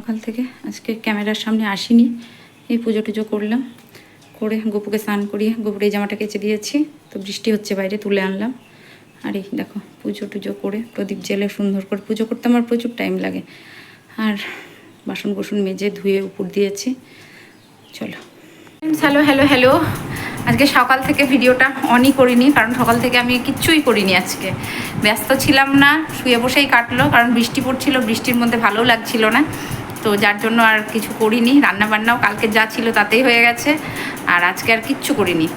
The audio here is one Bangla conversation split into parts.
সকাল থেকে আজকে ক্যামেরার সামনে আসিনি, এই পুজো টুজো করলাম, করে গপুকে স্নান করিয়ে গপুর এই জামাটা কেচে দিয়েছি। তো বৃষ্টি হচ্ছে বাইরে, তুলে আনলাম। আর এই দেখো পুজো টুজো করে প্রদীপ জেলে সুন্দর করে পুজো করতে আমার প্রচুর টাইম লাগে। আর বাসন কুসন মেজে ধুয়ে উপর দিয়েছি। চলো, হ্যালো হ্যালো হ্যালো। আজকে সকাল থেকে ভিডিওটা অনই করিনি, কারণ সকাল থেকে আমি কিচ্ছুই করিনি। আজকে ব্যস্ত ছিলাম না, শুয়ে বসেই কাটলো, কারণ বৃষ্টি পড়ছিল, বৃষ্টির মধ্যে ভালো লাগছিল না, তো যার জন্য আর কিছু করিনি। রান্নাবান্নাও কালকে যা ছিল তাতেই হয়ে গেছে, আর আজকে আর কিচ্ছু করিনি।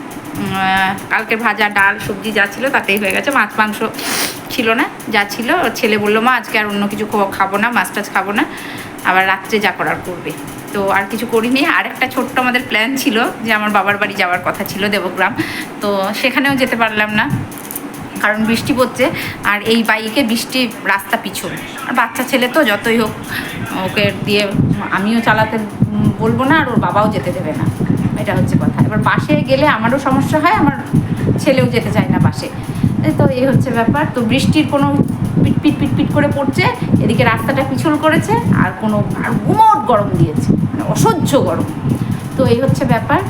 কালকে ভাজা ডাল সবজি যা ছিল তাতেই হয়ে গেছে, মাছ মাংস ছিল না। যা ছিল ছেলে বললো মা আজকে আর অন্য কিছু খাবো না, মাছ টাছ খাবো না, আবার রাত্রে যা করার করবে। তো আর কিছু করিনি। আর একটা ছোট্ট আমাদের প্ল্যান ছিল যে আমার বাবার বাড়ি যাওয়ার কথা ছিল, দেবগ্রাম, তো সেখানেও যেতে পারলাম না, কারণ বৃষ্টি পড়ছে। আর এই বাইকে বৃষ্টি রাস্তা পিছল, আর বাচ্চা ছেলে তো যতই হোক ওকে দিয়ে আমিও চালাতে বলবো না, আর ওর বাবাও যেতে দেবে না, এটা হচ্ছে কথা। এবার বাসে গেলে আমারও সমস্যা হয়, আমার ছেলেও যেতে চায় না বাসে, তো এই হচ্ছে ব্যাপার। তো বৃষ্টির কোনো পিট পিট পিট পিট করে পড়ছে, এদিকে রাস্তাটা পিছল করেছে, আর গুমোট গরম দিয়েছে, মানে অসহ্য গরম। তো এই হচ্ছে ব্যাপার।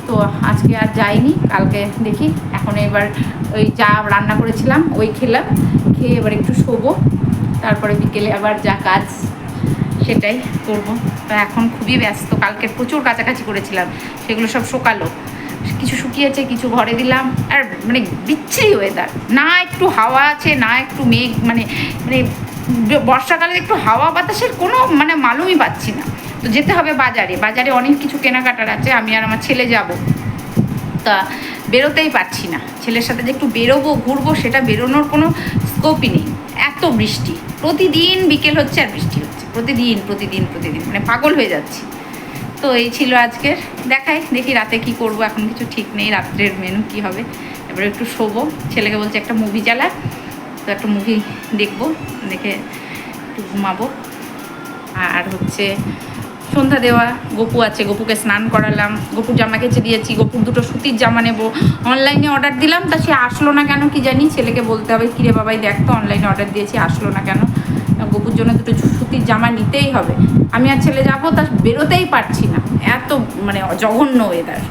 তো আজকে আর যাইনি, কালকে দেখি। এখন এবার ওই যা রান্না করেছিলাম ওই খেলাম, খেয়ে এবার একটু শোবো, তারপরে বিকেলে আবার যা কাজ সেটাই করব। তো এখন খুবই ব্যস্ত, কালকে প্রচুর কাছাকাছি করেছিলাম, সেগুলো সব শোকালো, কিছু শুকিয়েছে, কিছু ঘরে দিলাম। আর মানে বিচ্ছিরি ওয়েদার, না একটু হাওয়া আছে, না একটু মেঘ, মানে মানে বর্ষাকালে একটু হাওয়া বাতাসের কোনো মানে মালুমই পাচ্ছি না। তো যেতে হবে বাজারে, বাজারে অনেক কিছু কেনাকাটার আছে, আমি আর আমার ছেলে যাব। তা বেরোতেই পারছি না, ছেলের সাথে যে একটু বেরোবো ঘুরবো, সেটা বেরোনোর কোনো স্কোপই নেই, এত বৃষ্টি। প্রতিদিন বিকেল হচ্ছে আর বৃষ্টি হচ্ছে, প্রতিদিন প্রতিদিন প্রতিদিন, মানে পাগল হয়ে যাচ্ছি। তো এই ছিল আজকের, দেখি রাতে কি করব, এখন কিছু ঠিক নেই, রাত্রের মেনু কি হবে। এবার একটু শোবো, ছেলেকে বলছে একটা মুভি চালা, তো একটা মুভি দেখবো, দেখে একটু ঘুমাবো। আর হচ্ছে সন্ধ্যা দেওয়া, গপু আছে, গপুকে স্নান করালাম, গপুর জামা কেচে দিয়েছি, গপুর দুটো সুতির জামা নেবো, অনলাইনে অর্ডার দিলাম, তা সে আসলো না কেন কি জানি। ছেলেকে বলতে হবে, কিরে বাবাই দেখ তো অনলাইনে অর্ডার দিয়েছি, আসলো না কেন। গপুর জন্য দুটো সুতির জামা নিতেই হবে। আমি আর ছেলে যাবো, তা বেরোতেই পারছি না, এত মানে জঘন্য ওয়েদার।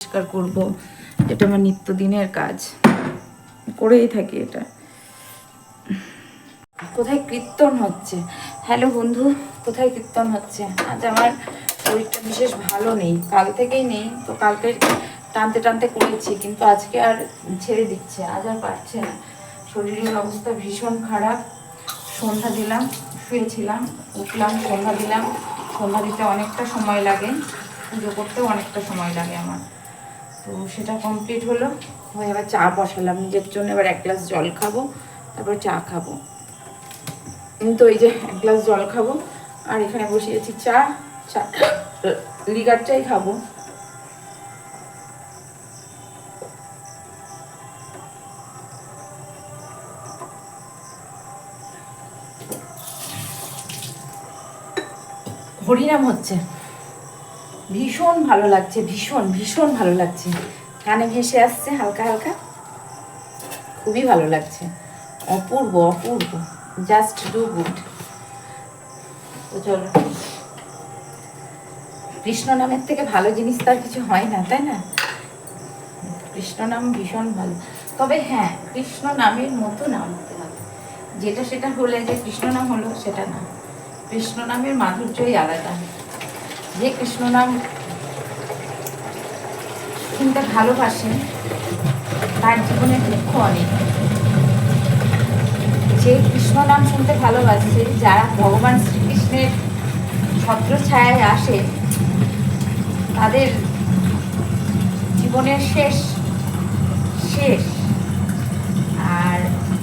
পরিষ্কার করবো, এটা আমার নিত্যদিনের কাজ, করেই থাকি এটা। কোথায় কীর্তন হচ্ছে? হ্যালো বন্ধু, কোথায় কীর্তন হচ্ছে? আজ আমার শরীরটা বিশেষ ভালো নেই, কাল থেকেই নেই। তো কালকে টানতে টানতে করেছি, কিন্তু আজকে আর ছেড়ে দিচ্ছে, আজ আর পারছে না। শরীরের অবস্থা ভীষণ খারাপ। সন্ধ্যা দিলাম, শুয়েছিলাম, উঠলাম, সন্ধ্যা দিলাম। সন্ধ্যা দিতে অনেকটা সময় লাগে, পুজো করতেও অনেকটা সময় লাগে আমার। তো সেটা কমপ্লিট হলো, হয়ে এবার চা বসালাম নিজের জন্য। এবার এক গ্লাস জল খাবো, তারপর চা খাবো। তো এই যে এক গ্লাস জল খাবো, আর এখানে বসিয়েছি চা। লিগার চাই খাবো। হরিনাম হচ্ছে, ভীষণ ভালো লাগছে, ভীষণ ভীষণ ভালো লাগছে, কানে ভেসে আসছে হালকা হালকা, খুবই ভালো লাগছে, অপূর্ব অপূর্ব, জাস্ট ডু গুড। তো চলো, কৃষ্ণ নামের থেকে ভালো জিনিস তার কিছু হয় না, তাই না? কৃষ্ণ নাম ভীষণ ভালো, তবে হ্যাঁ কৃষ্ণ নামের মতো নাম হতে হবে, যেটা সেটা হলে যে কৃষ্ণ নাম হলো সেটা না, কৃষ্ণ নামের মাধুর্যই আলাদা। যে কৃষ্ণ নাম শুনতে ভালোবাসে তার জীবনে দুঃখ অনেক। যে কৃষ্ণ নাম শুনতে ভালোবাসে, যারা ভগবান শ্রীকৃষ্ণের ছত্র ছায়ায় আসে, তাদের জীবনের শেষ শেষ। আর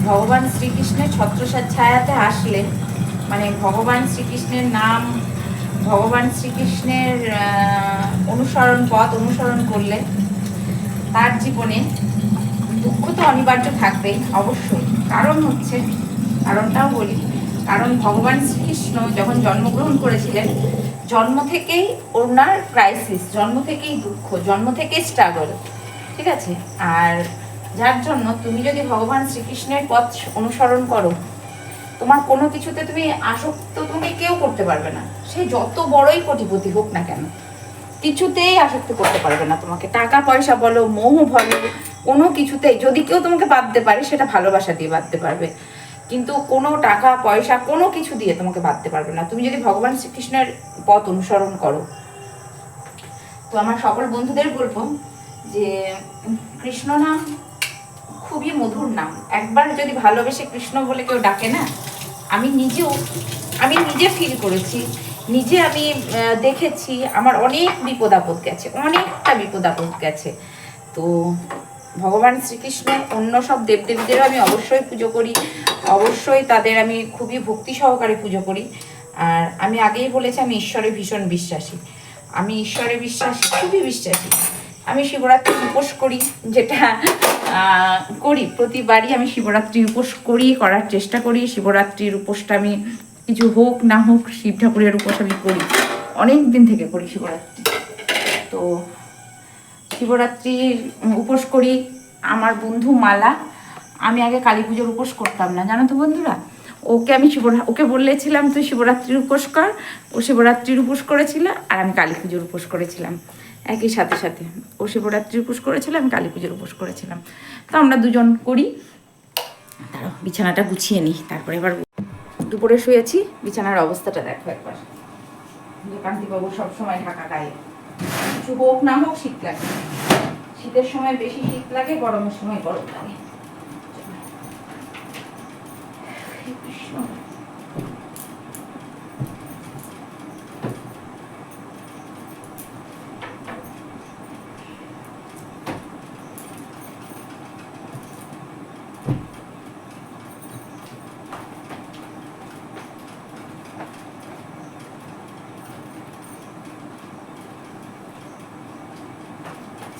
ভগবান শ্রীকৃষ্ণের ছত্র ছায়াতে আসলে মানে ভগবান শ্রীকৃষ্ণের নাম, ভগবান শ্রীকৃষ্ণের পথ অনুসরণ করলে তার জীবনে দুঃখ তো অনিবার্য থাকবেই অবশ্যই। কারণটাও বলি, কারণ ভগবান শ্রীকৃষ্ণ যখন জন্মগ্রহণ করেছিলেন, জন্ম থেকেই ওনার ক্রাইসিস, জন্ম থেকেই দুঃখ, জন্ম থেকেই স্ট্রাগল, ঠিক আছে? আর যার জন্য তুমি যদি ভগবান শ্রীকৃষ্ণের পথ অনুসরণ করো, তোমার কোনো কিছুতে তুমি আসক্ত তুমি কেউ করতে পারবে না, সে যত বড়ই কোটিপতি হোক না কেন, কিছুতেই আসক্ত করতে পারবে না তোমাকে। টাকা পয়সা বলো, মোহ বলো, কোনো কিছুতেই যদি কেউ তোমাকে বাঁধতে পারে সেটা ভালোবাসা দিয়ে বাঁধতে পারবে, কিন্তু কোনো টাকা পয়সা কোনো কিছু দিয়ে তোমাকে বাঁধতে পারবে না, তুমি যদি ভগবান শ্রীকৃষ্ণের পথ অনুসরণ করো। তো আমার সকল বন্ধুদের বলবো যে কৃষ্ণ নাম খুবই মধুর নাম। একবার যদি ভালোবেসে কৃষ্ণ বলে কেউ ডাকে না, আমি নিজে ফিল করেছি, নিজে আমি দেখেছি, আমার অনেক বিপদ আপদ গেছে, অনেকটা বিপদ আপদ গেছে। তো ভগবান শ্রীকৃষ্ণ, অন্য সব দেবদেবীদেরও আমি অবশ্যই পুজো করি, অবশ্যই তাদের আমি খুবই ভক্তি সহকারে পুজো করি। আর আমি আগেই বলেছি আমি ঈশ্বরে ভীষণ বিশ্বাসী, আমি ঈশ্বরে বিশ্বাসী, খুবই বিশ্বাসী। আমি শিবরাত্রি উপোস করি, যেটা করি প্রতিবারই, আমি শিবরাত্রি উপোস করার চেষ্টা করি। শিবরাত্রির উপোসটা আমি কিছু হোক না হোক শিব ঠাকুরের উপোস আমি করি, অনেক দিন থেকে করি শিবরাত্রি। তো শিবরাত্রির উপোস করি। আমার বন্ধু মালা, আমি আগে কালী পুজোর উপোস করতাম না, জানো তো বন্ধুরা, ওকে বলেছিলাম তুই শিবরাত্রির উপোস কর, ও শিবরাত্রির উপোস করেছিল আর আমি কালী পুজোর উপোস করেছিলাম একই সাথে সাথে। ও শিবরাত্রির উপোস করেছিল, আমি কালী পুজোর উপোস করেছিলাম, তো আমরা দুজন করি। তারও বিছানাটা গুছিয়ে নিই, তারপরে এবার দুপুরে শুয়েছি, বিছানার অবস্থাটা দেখো একবার, যে কান্তিবাবু সবসময় ঢাকা গায়ে, কিছু হোক না হোক শীত লাগে, শীতের সময় বেশি শীত লাগে, গরমের সময় গরম লাগে।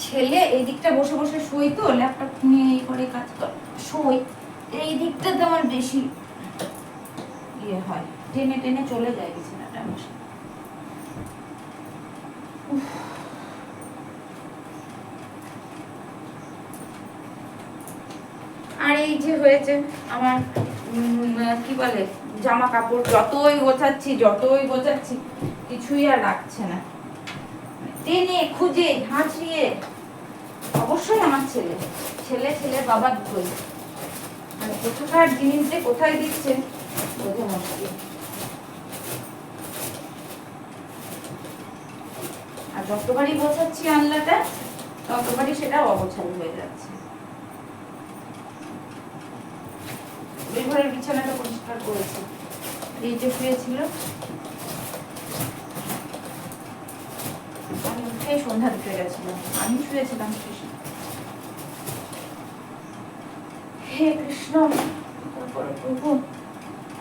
ছেলে এই দিকটা বসে বসে শুই, তো ল্যাপটপ নিয়ে এই করে কাজ কর শুই, এই দিকটাতে আমার বেশি ইয়ে হয়, টেনে টেনে চলে যায় বিছানাটা আমার। আর এই যে হয়েছে আমার কি বলে জামা কাপড়, যতই গোছাচ্ছি কিছুই আর রাখছে না, টেনে খুঁজে হাঁচিয়ে। অবশ্যই আমার ছেলে বাবা দুটোই, মানে কোথাকার জিনিস যে কোথায় দিচ্ছে বোঝা মুশকিল। আর যতবারই গোছাচ্ছি আনলাটা, ততবারই সেটা অগোছালো হয়ে যাচ্ছে। ওই ঘরের বিছানাটা পরিষ্কার করেছি, এই যে শুয়েছিল, আমি উঠে সন্ধ্যা দিতে গেছিলাম, আমি শুয়েছিলাম। হে কৃষ্ণ,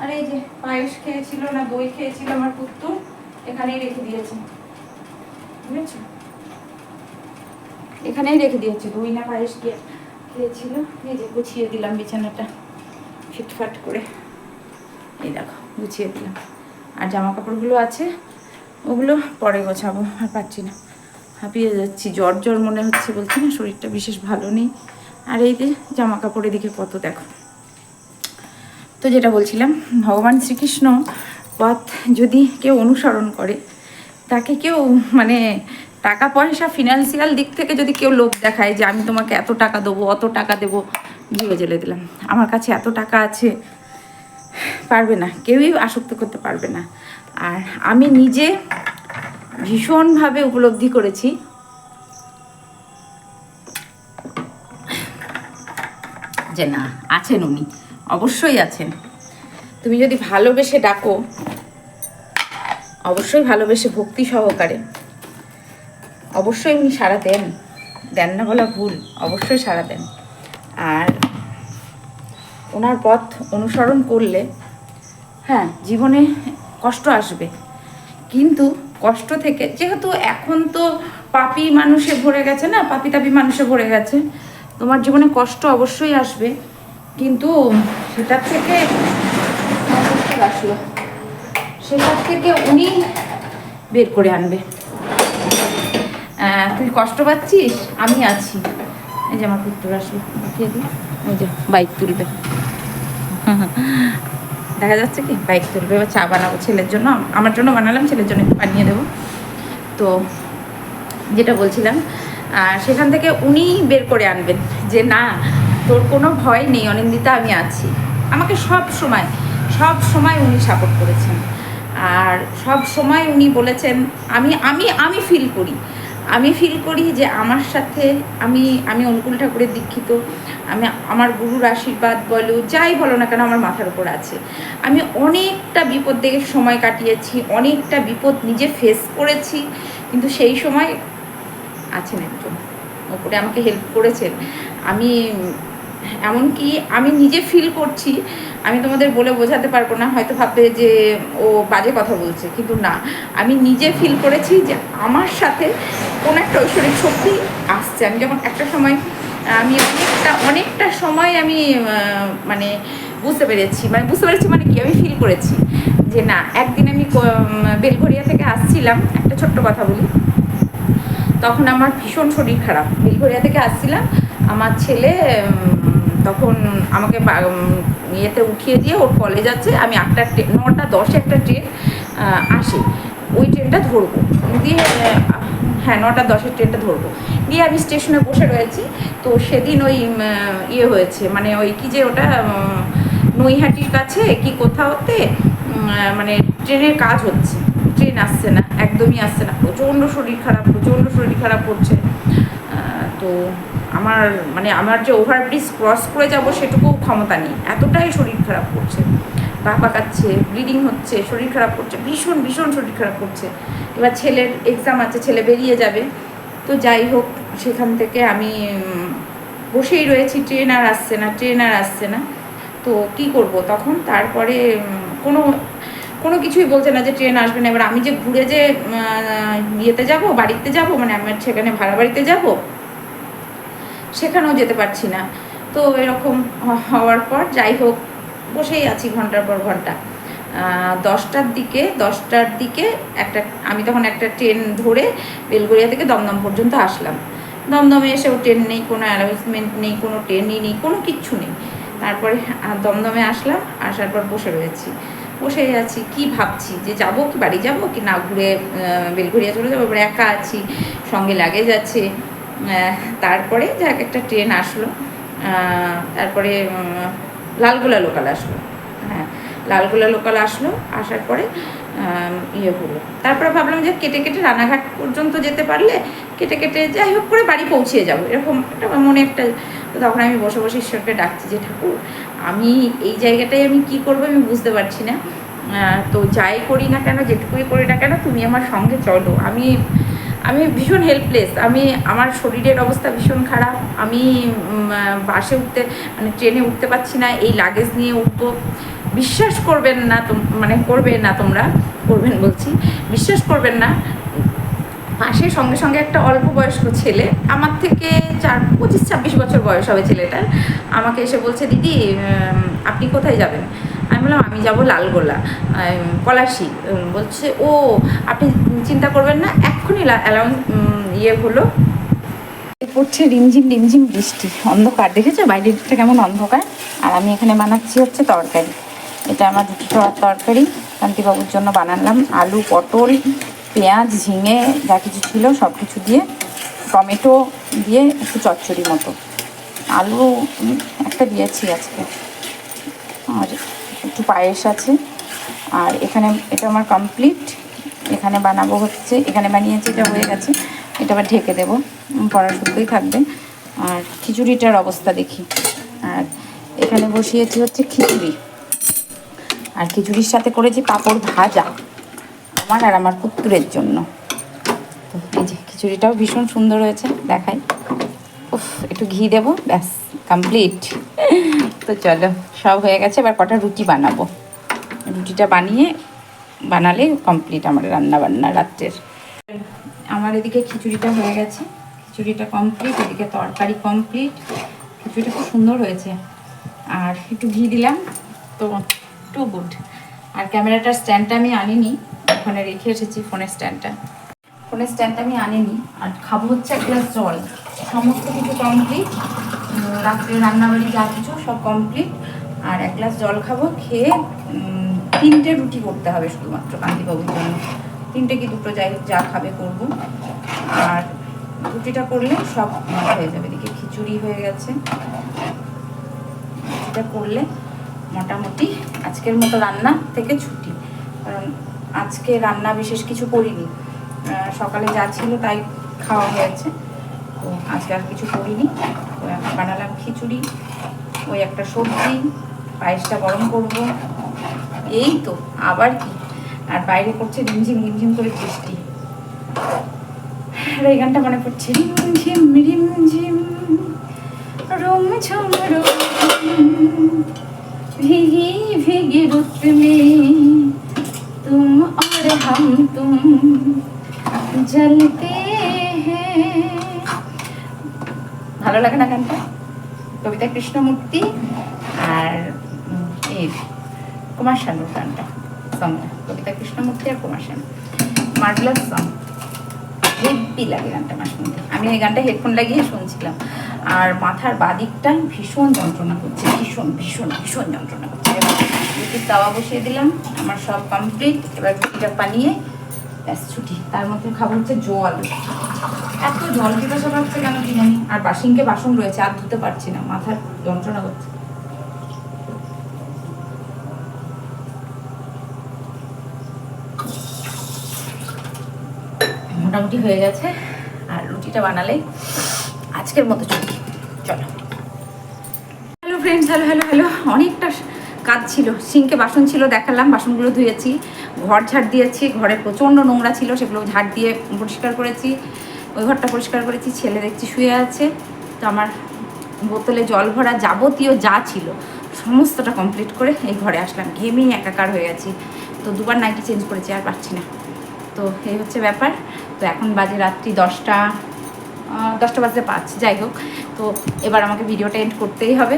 আর এই যে পায়েস খেয়েছিল না দই খেয়েছিল আমার পুত্তু, এখানেই রেখে দিয়েছে, বুঝেছো? এখানেই রেখে দিয়েছে। দুই না পায়েস গিয়ে খেয়েছিল। এই যে গুছিয়ে দিলাম বিছানাটা ফিটফাট করে, এই দেখো গুছিয়ে দিলাম। আর জামা কাপড়গুলো আছে, ওগুলো পরে গোছাবো, আর পারছি না, হাঁপিয়ে যাচ্ছি, জ্বর জ্বর মনে হচ্ছে, বলছি না শরীরটা বিশেষ ভালো নেই। আর এই যে জামা কাপড়ের দিকে কত দেখো। তো যেটা বলছিলাম, ভগবান শ্রীকৃষ্ণ পথ যদি কেউ অনুসরণ করে, তাকে কেউ মানে টাকা পয়সা ফিনান্সিয়াল দিক থেকে যদি কেউ লোভ দেখায় যে আমি তোমাকে এত টাকা দেবো, অত টাকা দেবো, জিও জেলে দিলাম। আমার কাছে এত টাকা আছে, পারবে না, কেউই আসক্ত করতে পারবে না। আর আমি নিজে ভীষণভাবে উপলব্ধি করেছি যে না, আছেন উনি, অবশ্যই আছেন। তুমি যদি ভালোবেসে ডাকো, অবশ্যই ভালোবেসে ভক্তি সহকারে, অবশ্যই উনি সাড়া দেন, দেন না বলা ভুল, অবশ্যই সাড়া দেন। আর ওনার পথ অনুসরণ করলে হ্যাঁ জীবনে কষ্ট আসবে, কিন্তু কষ্ট থেকে, যেহেতু এখন তো পাপি মানুষে ভরে গেছে না, পাপি তাপি মানুষে ভরে গেছে, তোমার জীবনে কষ্ট অবশ্যই আসবে, কিন্তু সেটার থেকে আসলো, সেটার থেকে উনি বের করে আনবে। তুই কষ্ট পাচ্ছিস, আমি আছি। এই যে আমার পুত্র আসবে, দেখিয়ে দিই, ওই যে বাইক তুলবে, দেখা যাচ্ছে কি বাইক তুলবে। এবার চা বানাবো ছেলের জন্য, আমার জন্য বানালাম, ছেলের জন্য একটু বানিয়ে দেবো। তো যেটা বলছিলাম, সেখান থেকে উনি বের করে আনবেন যে না, তোর কোনো ভয় নেই অনিন্দিতা, আমি আছি। আমাকে সব সময় উনি সাপোর্ট করেছেন, আর সব সময় উনি বলেছেন, আমি আমি আমি ফিল করি যে আমার সাথে, আমি অনুকূল ঠাকুরের দীক্ষিত, আমি আমার গুরুর আশীর্বাদ বলো, যাই বলো না কেন, আমার মাথার উপর আছে। আমি অনেকটা বিপদ দেখে সময় কাটিয়েছি, অনেকটা বিপদ নিজে ফেস করেছি, কিন্তু সেই সময় আছেন একজন ওপরে, আমাকে হেল্প করেছেন। আমি এমনকি আমি নিজে ফিল করছি, আমি তোমাদের বলে বোঝাতে পারবো না, হয়তো ভাববে যে ও বাজে কথা বলছে, কিন্তু না, আমি নিজে ফিল করেছি যে আমার সাথে কোনো একটা ঐশ্বরিক শক্তি আসছে। আমি যখন একটা সময়, আমি অনেকটা সময় আমি মানে বুঝতে পেরেছি মানে কি, আমি ফিল করেছি যে না, একদিন আমি বেলঘরিয়া থেকে আসছিলাম, একটা ছোট্ট কথা বলি, তখন আমার ভীষণ শরীর খারাপ, বেলঘরিয়া থেকে আসছিলাম, আমার ছেলে তখন আমাকে ইয়েতে উঠিয়ে দিয়ে ওর কলেজ আছে, আমি 9:10 একটা ট্রেন আসে, ওই ট্রেনটা ধরবো, দিয়ে হ্যাঁ 9:10 ট্রেনটা ধরবো, দিয়ে আমি স্টেশনে বসে রয়েছি। তো সেদিন ওই ইয়ে হয়েছে, মানে ওই কি যে ওটা নৈহাটির কাছে কি কোথাওতে মানে ট্রেনের কাজ হচ্ছে, ট্রেন আসছে না, একদমই আসছে না, প্রচণ্ড শরীর খারাপ করছে। তো আমার যে ওভারব্রিজ ক্রস করে যাব সেটুকু ক্ষমতা নেই, এতটাই শরীর খারাপ করছে, পা পাকাচ্ছে, ব্লিডিং হচ্ছে, শরীর খারাপ করছে, ভীষণ শরীর খারাপ করছে। এবার ছেলের এক্সাম আছে, ছেলে বেরিয়ে যাবে। তো যাই হোক, সেখান থেকে আমি বসেই রয়েছি, ট্রেন আর আসছে না। তো কি করব তখন? তারপরে কোনো কিছুই বলছে না যে ট্রেন আসবে না। এবার আমি যে ঘুরে যে ইয়েতে যাব, বাড়িতে যাব, মানে আমার সেখানে ভাড়া বাড়িতে যাব, সেখানেও যেতে পারছি না। তো এরকম হওয়ার পর যাই হোক বসেই আছি ঘন্টার পর ঘন্টা। 10টার দিকে আমি তখন একটা ট্রেন ধরে বেলগড়িয়া থেকে দমদম পর্যন্ত আসলাম। দমদমে এসেও ট্রেন নেই, কোনো অ্যানাউন্সমেন্ট নেই, কোনো ট্রেনই নেই, কোনো কিচ্ছু নেই। তারপরে দমদমে আসলাম, আসার পর বসেই আছি, কি ভাবছি যে যাবো কি বাড়ি যাবো কি না, ঘুরে বেলঘরিয়া চলে যাবো। এবার একা আছি, সঙ্গে লাগেজ আছে। তারপরে যাক একটা ট্রেন আসলো, তারপরে লালগোলা লোকাল আসলো। হ্যাঁ, লালগোলা লোকাল আসলো, আসার পরে ইয়ে হলো। তারপরে ভাবলাম যে কেটে রানাঘাট পর্যন্ত যেতে পারলে কেটে যাই হোক করে বাড়ি পৌঁছিয়ে যাবো, এরকম একটা মনে একটা। তখন আমি বসে ঈশ্বরকে ডাকছি যে ঠাকুর, আমি এই জায়গাটায় আমি কি করবো আমি বুঝতে পারছি না। তো যাই করি না কেন, যেটুকুই করি না কেন, তুমি আমার সঙ্গে চলো। আমি ভীষণ হেল্পলেস, আমার শরীরের অবস্থা ভীষণ খারাপ। আমি বাসে উঠতে, মানে ট্রেনে উঠতে পারছি না, এই লাগেজ নিয়ে উঠবো, বিশ্বাস করবেন না, মানে করবে না তোমরা, করবেন বলছি, বিশ্বাস করবেন না, পাশে সঙ্গে সঙ্গে একটা অল্প বয়স্ক ছেলে, আমার থেকে 25-26 বছর বয়স হবে ছেলেটার, আমাকে এসে বলছে, দিদি আপনি কোথায় যাবেন? আমি বললাম আমি যাব লালগোলা, পলাশি। বলছে ও আপনি চিন্তা করবেন না, এক্ষুনি অ্যালাউন্স ইয়ে হলো, পড়ছে রিমঝিম রিমঝিম বৃষ্টি, অন্ধকার, দেখেছো বাইরেটা কেমন অন্ধকার। আর আমি এখানে বানাচ্ছি হচ্ছে তরকারি, এটা আমার রুটি খাওয়ার তরকারি, কান্তিবাবুর জন্য বানালাম। আলু, পটল, পেঁয়াজ, ঝিঙে যা কিছু ছিল সব কিছু দিয়ে, টমেটো দিয়ে একটু চচ্চড়ি মতো, আলু একটা দিয়েছি আজকে, আর একটু পায়েস আছে। আর এখানে এটা আমার কমপ্লিট, এখানে বানাবো হচ্ছে, এখানে বানিয়েছি, এটা হয়ে গেছে, এটা আবার ঢেকে দেবো, পড়া শুদ্ধই থাকবে। আর খিচুড়িটার অবস্থা দেখি। আর এখানে বসিয়েছি হচ্ছে খিচুড়ি, আর খিচুড়ির সাথে করেছি পাঁপড় ভাজা আমার আর আমার পুত্রের জন্য। তো এই যে খিচুড়িটাও ভীষণ সুন্দর হয়েছে, দেখাই, উফ একটু ঘি দেবো, ব্যাস কমপ্লিট। তো চলো, সব হয়ে গেছে, এবার কটা রুটি বানাবো, রুটিটা বানালে কমপ্লিট আমার রান্না বান্না রাত্রের। আমার এদিকে খিচুড়িটা হয়ে গেছে, খিচুড়িটা কমপ্লিট, এদিকে তরকারি কমপ্লিট, খিচুড়িটা খুব সুন্দর হয়েছে। আর একটু ঘি দিলাম, তো টু গুড। আর ক্যামেরাটার স্ট্যান্ডটা আমি আনিনি, ওখানে রেখে এসেছি ফোনের স্ট্যান্ডটা আমি আনিনি। আর খাবো হচ্ছে এক গ্লাস জল, সমস্ত কিছু কমপ্লিট, রাত্রে রান্নাবাড়ি যা কিছু সব কমপ্লিট। আর এক গ্লাস জল খাবো, খেয়ে 3টে রুটি করতে হবে শুধুমাত্র কান্তিবাবুর জন্য, 3টে কি 2টো যাই হোক, যা খাবে করবো। আর রুটিটা করলে সব হয়ে যাবে। এদিকে খিচুড়ি হয়ে গেছে, রুটিটা করলে মোটামুটি আজকের মতো রান্না থেকে ছুটি, কারণ আজকে রান্না বিশেষ কিছু করিনি, সকালে যা ছিল তাই খাওয়া হয়েছে, তো আজকে আর কিছু করিনি। তো এখন বানালাম খিচুড়ি, ওই একটা সবজি, পায়েসটা গরম করব, এই তো আবার কি। আর বাইরে করছে রিমঝিম রিমঝিম করে বৃষ্টি, আর এই গানটা মনে পড়ছে, রিমঝিম রিমঝিম রুমঝুম भीगी भीगी रुत में तुम और हम तुम जलते हैं। ভালো লাগে না গানটা? কবিতা কৃষ্ণমূর্তি আর এই কুমার শানুর গানটা, সংটা কবিতা কৃষ্ণমূর্তি আর Kumar Sanu, marvellous song, heavy লাগে গানটা আমার শুনতে। আমি এই গানটা হেডফোন লাগিয়ে শুনছিলাম, আর মাথার বাদিকটা ভীষণ যন্ত্রণা করছে, ভীষণ ভীষণ ভীষণ যন্ত্রণা করছে। রুটির তাওয়া বসিয়ে দিলাম, আমার সব কমপ্লিট, এবার রুটিটা বানিয়ে ব্যাস ছুটি। তার মধ্যে খাবার হচ্ছে জল, এত জল পিপাসা পাচ্ছে কেন কি জানি। আর বাসিংকে বাসন রয়েছে, আর ধুতে পারছি না, মাথার যন্ত্রণা করছে। মোটামুটি হয়ে গেছে, আর রুটিটা বানালে আজকের মতো ছুটি। চলো, hello friends, hello hello hello. অনেকটা কাজ ছিল, সিঙ্কে বাসন ছিল দেখালাম, বাসনগুলো ধুয়েছি, ঘর ঝাড় দিয়েছি, ঘরে প্রচণ্ড নোংরা ছিল, সেগুলো ঝাড় দিয়ে পরিষ্কার করেছি, ওই ঘরটা পরিষ্কার করেছি। ছেলে দেখছি শুয়ে আছে, তো আমার বোতলে জল ভরা যাবতীয় যা ছিল সমস্তটা কমপ্লিট করে এই ঘরে আসলাম, ঘেমেই একাকার হয়ে গেছি। তো 2বার নাইটি চেঞ্জ করেছি, আর পারছি না। তো এই হচ্ছে ব্যাপার। তো এখন বাজে রাত্রি 10টা বাজতে 5, যাই হোক। তো এবার আমাকে ভিডিওটা এন্ড করতেই হবে,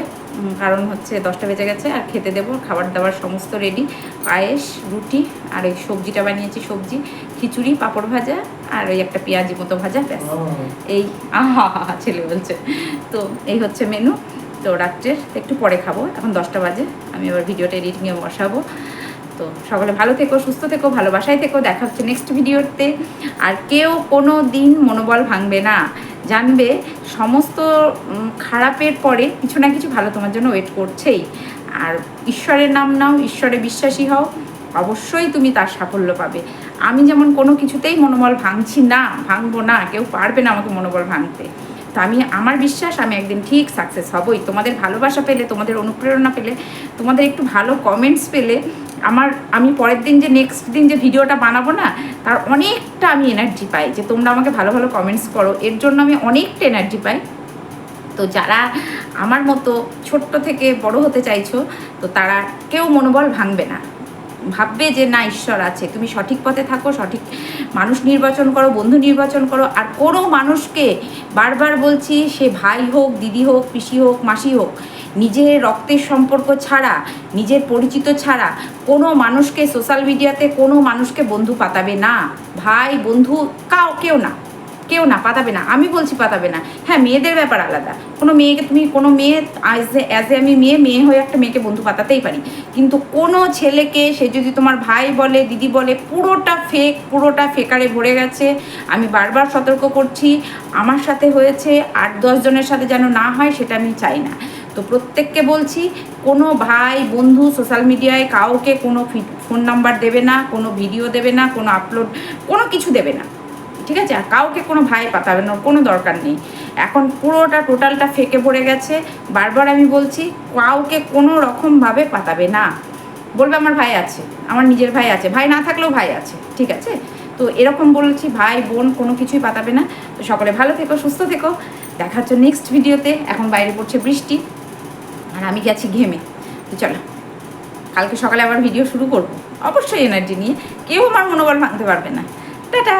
কারণ হচ্ছে 10টা বেজে গেছে, আর খেতে দেবো। খাবার দাবার সমস্ত রেডি, পায়েস, রুটি, আর ওই সবজিটা বানিয়েছি, সবজি, খিচুড়ি, পাঁপড় ভাজা, আর ওই একটা পেঁয়াজি মতো ভাজা, ব্যাস। এই ছেলে বলছে। তো এই হচ্ছে মেনু। তো রাত্রের একটু পরে খাবো, এখন 10টা বাজে, আমি এবার ভিডিওটা এডিটিংয়ে বসাবো। তো সকলে ভালো থেকো, সুস্থ থেকো, ভালোবাসায় থেকো, দেখা হচ্ছে নেক্সট ভিডিওতে। আর কেউ কোনো দিন মনোবল ভাঙবে না, জানবে সমস্ত খারাপের পরে কিছু না কিছু ভালো তোমার জন্য ওয়েট করছেই। আর ঈশ্বরের নাম নাও, ঈশ্বরে বিশ্বাসী হও, অবশ্যই তুমি তার সাফল্য পাবে। আমি যেমন কোনো কিছুতেই মনোবল ভাঙছি না, ভাঙবো না, কেউ পারবে না আমাকে মনোবল ভাঙতে। তো আমার বিশ্বাস আমি একদিন ঠিক সাকসেস হবই। তোমাদের ভালোবাসা পেলে, তোমাদের অনুপ্রেরণা পেলে, তোমাদের একটু ভালো কমেন্টস পেলে, আমি পরের দিন যে নেক্সট দিন যে ভিডিওটা বানাবো না, তার অনেকটা আমি এনার্জি পাই। যে তোমরা আমাকে ভালো ভালো কমেন্টস করো, এর জন্য আমি অনেকটা এনার্জি পাই। তো যারা আমার মতো ছোট্ট থেকে বড় হতে চাইছো, তো তারা কেউ মনোবল ভাঙবে না, ভাববে যে না ঈশ্বর আছে, তুমি সঠিক পথে থাকো, সঠিক মানুষ নির্বাচন করো, বন্ধু নির্বাচন করো। আর কোনো মানুষকে বারবার বলছি, সে ভাই হোক, দিদি হোক, পিসি হোক, মাসি হোক, নিজের রক্তের সম্পর্ক ছাড়া, নিজের পরিচিত ছাড়া কোনো মানুষকে সোশ্যাল মিডিয়াতে কোনো মানুষকে বন্ধু পাতাবে না। ভাই বন্ধু কেউ না, কেউ না, পাতাবে না। আমি বলছি পাতাবে না। হ্যাঁ, মেয়েদের ব্যাপার আলাদা, কোনো মেয়েকে তুমি, কোনো মেয়ে অ্যাজ এ আমি মেয়ে হয়ে একটা মেয়েকে বন্ধু পাতাতেই পারি, কিন্তু কোনো ছেলেকে সে যদি তোমার ভাই বলে, দিদি বলে, পুরোটা ফেক, পুরোটা ফেকারে ভরে গেছে। আমি বারবার সতর্ক করছি, আমার সাথে হয়েছে, 8-10 জনের সাথে যেন না হয়, সেটা আমি চাই না। তো প্রত্যেককে বলছি, কোনো ভাই বন্ধু সোশ্যাল মিডিয়ায় কাউকে কোনো ফোন নাম্বার দেবে না, কোনো ভিডিও দেবে না, কোনো আপলোড, কোনো কিছু দেবে না, ঠিক আছে? আর কাউকে কোনো ভাই পাতাবে না, কোনো দরকার নেই। এখন পুরোটা টোটালটা ফেকে পড়ে গেছে। বারবার আমি বলছি, কাউকে কোনো রকমভাবে পাতাবে না। বলবে আমার ভাই আছে, আমার নিজের ভাই আছে, ভাই না থাকলেও ভাই আছে, ঠিক আছে? তো এরকম বলছি, ভাই বোন কোনো কিছুই পাতাবে না। তো সকলে ভালো থেকো, সুস্থ থেকো, দেখা হচ্ছে নেক্সট ভিডিওতে। এখন বাইরে পড়ছে বৃষ্টি, আর আমি গেছি ঘেমে। তো চলো, কালকে সকালে আবার ভিডিও শুরু করবো, অবশ্যই এনার্জি নিয়ে, কেউ আমার মনোবল ভাঙতে পারবে না। টাটা।